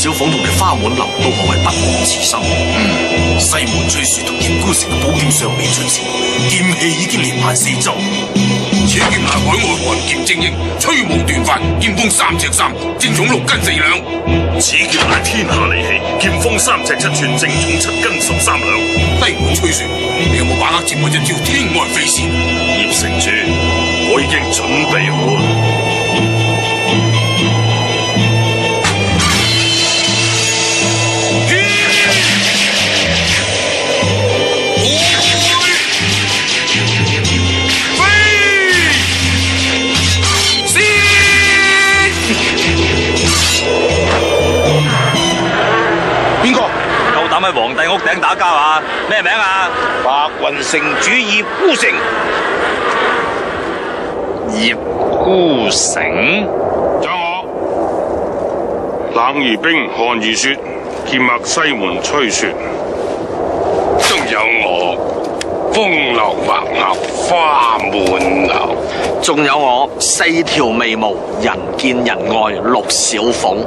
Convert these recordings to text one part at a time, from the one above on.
小鳳同埋花滿樓都可謂不枉此生。西門吹雪同葉孤城嘅寶劍尚未出鞘，劍氣已經連環四周。此劍係海外寒劍精英，吹武斷髮，劍鋒3尺3，正重6斤4兩。此劍乃天下利器，劍鋒3尺7寸，正重7斤13兩。西門吹雪，你有冇把握接我一招天外飛仙？葉城主，我已經準備好啦。喺皇帝屋頂打交啊！咩名啊？白雲城主葉孤城。葉孤城？仲有我冷如冰，寒如雪，劍脈西門吹雪。仲有我風流白鴨花滿樓。仲有我4條眉毛，人見人愛陸小鳳。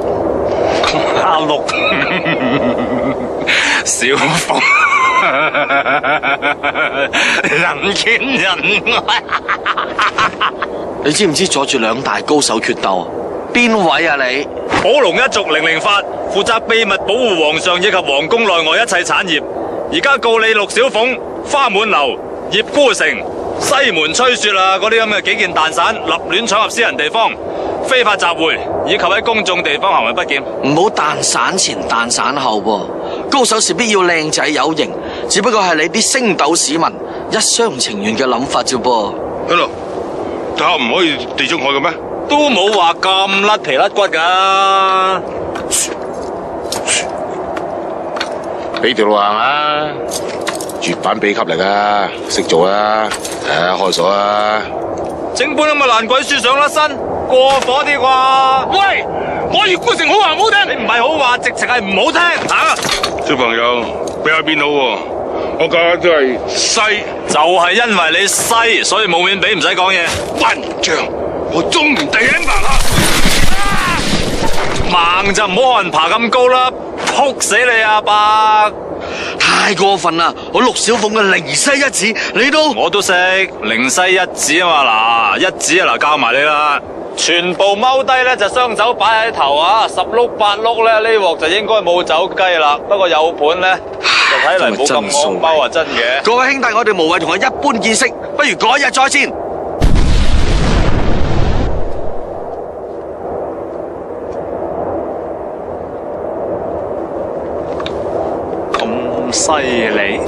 阿陸小鳳，人見人愛。你知唔知阻住2大高手決鬥？邊位啊你？寶龍一族008，負責秘密保護皇上以及皇宮內外一切產業。而家告你陸小鳳、花滿樓、葉孤城、西門吹雪啊，嗰啲咁嘅幾件蛋散，立亂闖入私人地方，非法集會，以及喺公眾地方行為不檢。唔好蛋散前蛋散後噃，高手勢必要靚仔有型，只不過係你啲星斗市民一廂情願嘅諗法啫噃。喺度，大家唔可以地中海嘅咩？都冇話咁甩皮甩骨噶。俾條路行啦，絕版秘笈嚟噶，識做啦，開鎖啦。整本咁嘅爛鬼書上甩身，過火啲啩？喂，我葉孤城好話唔好聽，你唔係好話，直情係唔好聽啊！小朋友，比下邊好喎，我家都係西，就係因為你西，所以冇面俾，唔使講嘢。混帳，我中唔地人盲啊！盲就唔好學人爬咁高啦，撲死你啊伯！太過分啦！我陸小鳳嘅靈西一指，你都我都識靈西一指啊嘛，嗱一指啊嗱教埋你啦，全部踎低咧就雙手擺喺頭啊，10碌8碌咧呢鑊就應該冇走雞啦，不過有盤咧就睇嚟冇咁戇包啊，真嘅。各位兄弟，我哋無謂同佢一般見識，不如改日再戰。咁犀利！